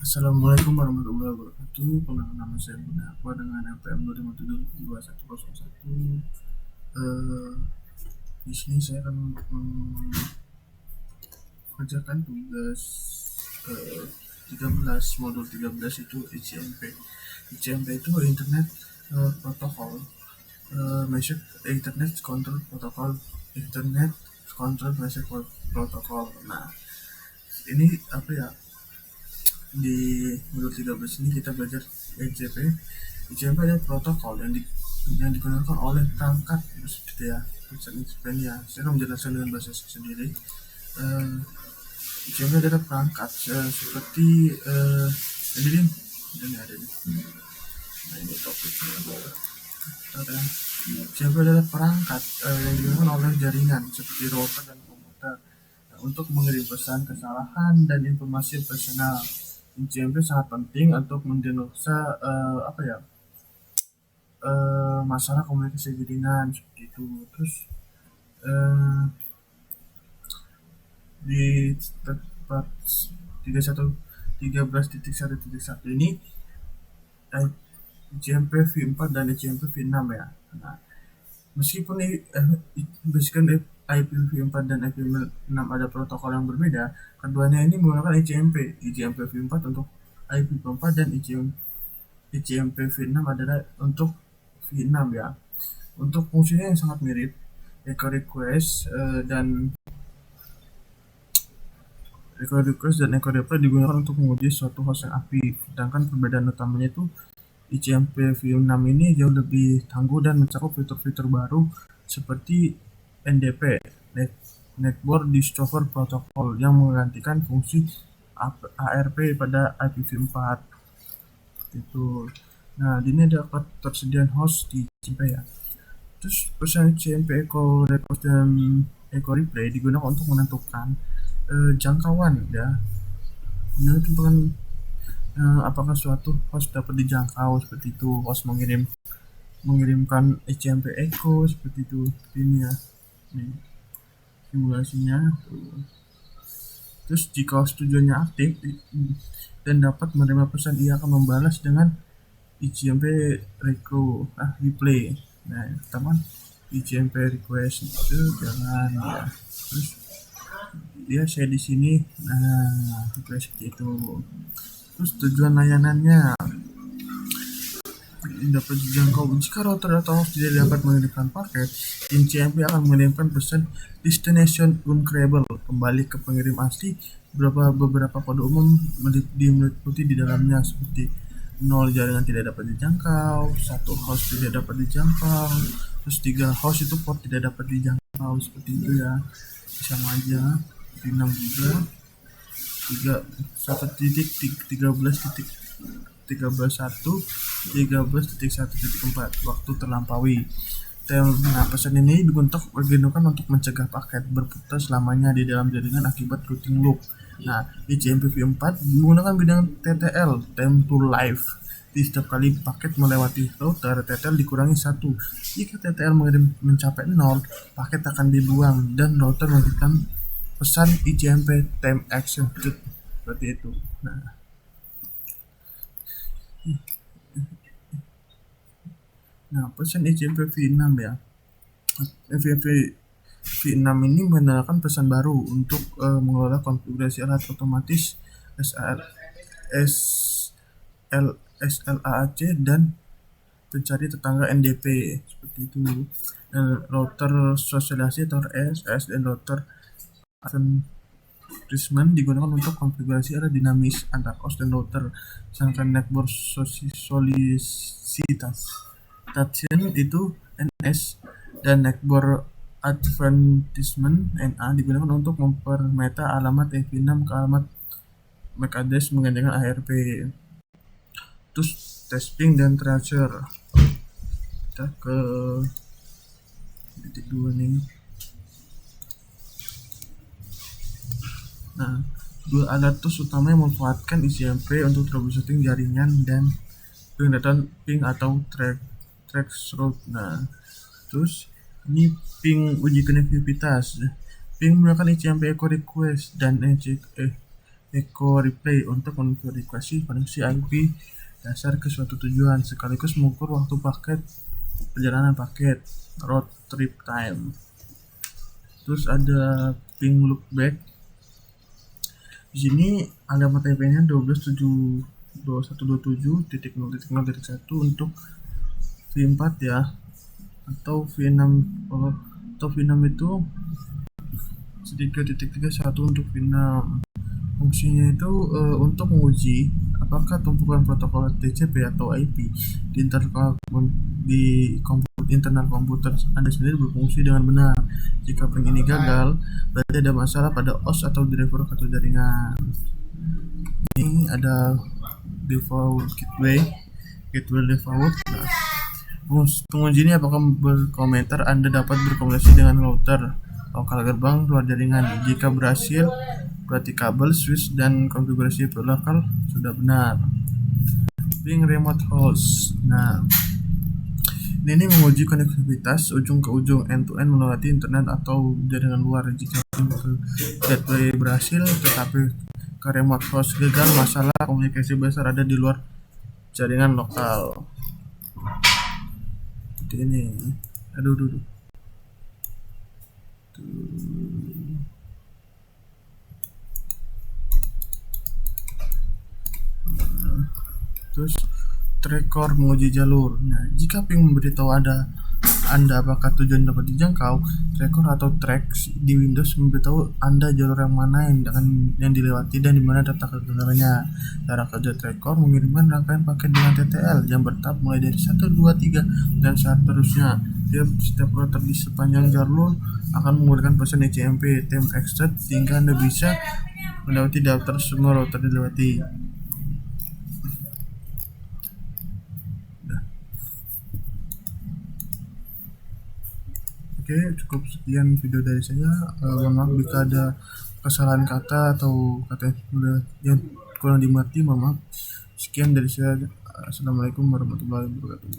Assalamualaikum warahmatullahi wabarakatuh. Perkenalkan nama saya Bunda Aqua dengan NPM 2572101. Eh, di sini saya akan mengerjakan tugas eh, 13 modul 13 itu ICMP. ICMP itu Internet Protocol, Message Internet Control Protocol, Internet Control Message Protocol. Nah, ini apa ya? Di modul 13 ini kita belajar ICP. ICP adalah protokol yang digunakan oleh perangkat gitu ya. Ya, saya akan menjelaskan dengan bahasa sendiri. uh, ICP adalah perangkat seperti ini ada nih. Nah, ini topiknya. ICP adalah perangkat yang digunakan oleh jaringan seperti router dan komputer untuk mengirim pesan, kesalahan, dan informasi personal. ICMP sangat penting untuk mendiagnosa masalah komunikasi jaringan seperti itu. Terus eh, di tempat 13.1.1 ini ICMP V4 dan ICMP V6 ya. Nah, meskipun IPv4 dan IPv6 ada protokol yang berbeda, keduanya ini menggunakan ICMP. ICMP V4 untuk IPv4 dan ICMP V6 adalah untuk V6 ya. Untuk fungsinya yang sangat mirip, echo request dan echo reply digunakan untuk menguji suatu host yang aktif. Sedangkan perbedaan utamanya itu ICMP V6 ini jauh lebih tangguh dan mencakup fitur-fitur baru seperti NDP, Network Discover Protocol, yang menggantikan fungsi ARP pada IPv4 itu. Nah, ini ada ketersediaan host di ICMP ya. Terus pesan ICMP Echo Request dan Echo Replay digunakan untuk menentukan jangkauan ya, menentukan apakah suatu host dapat dijangkau seperti itu. Host mengirimkan ICMP Echo seperti itu. Ini ya, nih simulasinya tuh. Terus jika host tujuannya aktif dan dapat menerima pesan, ia akan membalas dengan ICMP replay. Nah, pertama ICMP request itu jangan ya. Terus dia saya di sini, nah seperti itu. Terus tujuan layanannya dapat dijangkau. Jika router atau host tidak dapat mengirimkan paket, ICMP akan mengirimkan pesan destination uncreable kembali ke pengirim asli. Beberapa kode umum meliputi di dalamnya seperti 0 jaringan tidak dapat dijangkau, 1 host tidak dapat dijangkau, terus 3 host itu port tidak dapat dijangkau seperti itu ya. Sama aja, 6 juga 1.13.13.1.4 waktu terlampaui. Nah, pesan ini digunakan untuk mencegah paket berputar selamanya di dalam jaringan akibat routing loop. Nah, di ICMP4 menggunakan bidang TTL, time to live. Di setiap kali paket melewati router, TTL dikurangi 1. Jika TTL mencapai 0, paket akan dibuang dan router memberikan pesan ICMP time executed seperti itu. Nah, pesan ICMP V6 ya. V6 ini mengenalkan pesan baru untuk mengelola konfigurasi alat otomatis SLAAC dan pencari tetangga NDP seperti itu. Router sosialisasi atau RSS dan router advertisement digunakan untuk konfigurasi arah dinamis antar host dan router. Sedangkan network solicitation itu NS dan network advertisement NA digunakan untuk mempermeta alamat IP6 ke alamat MAC address menggantikan ARP. Terus testing dan tracer. Kita ke titik 2 nih. Nah, dua alat tools utama yang memanfaatkan ICMP untuk troubleshooting jaringan dan pengendalian ping atau traceroute. Nah, terus ini ping uji konektivitas. Ping menggunakan ICMP echo request dan Echo Replay untuk memverifikasi koneksi IP dasar ke suatu tujuan, sekaligus mengukur waktu perjalanan paket, road trip time. Terus ada ping look back. Di sini alamat IP-nya 12.7.21.27.0.0.1 untuk V4 ya, atau V6 atau V6 itu 3.31 untuk V6. Fungsinya itu untuk menguji apakah tumpukan protokol TCP atau IP di internal komputer Anda sendiri berfungsi dengan benar. Jika ping ini gagal, berarti ada masalah pada OS atau driver atau jaringan. Ini ada default gateway default. Nah, penguji ini apakah berkomentar Anda dapat berkomunikasi dengan router lokal gerbang luar jaringan. Jika berhasil, berarti kabel, switch, dan konfigurasi lokal sudah benar. Ping remote host. Nah, ini menguji konektivitas ujung ke ujung end-to-end melewati internet atau jaringan luar. Jika gateway berhasil, tetapi ke remote host gagal, masalah komunikasi besar ada di luar jaringan lokal. Seperti ini. Aduh. Terus tracker menguji jalur. Nah, jika ping memberitahu Anda apakah tujuan dapat dijangkau, tracker atau tracks di Windows memberitahu Anda jalur yang mana yang dilewati dan di mana data kegagalannya. Cara kerja tracker mengirimkan rangkaian paket dengan TTL yang bertahap mulai dari 1, 2, 3 dan seterusnya. Setiap router di sepanjang jalur akan menggunakan pesan ICMP time extract sehingga Anda bisa melewati daftar semua router dilewati. Oke, cukup sekian video dari saya. Mohon maaf jika ada kesalahan kata atau kata yang kurang dimengerti, mohon maaf. Sekian dari saya. Assalamualaikum warahmatullahi wabarakatuh.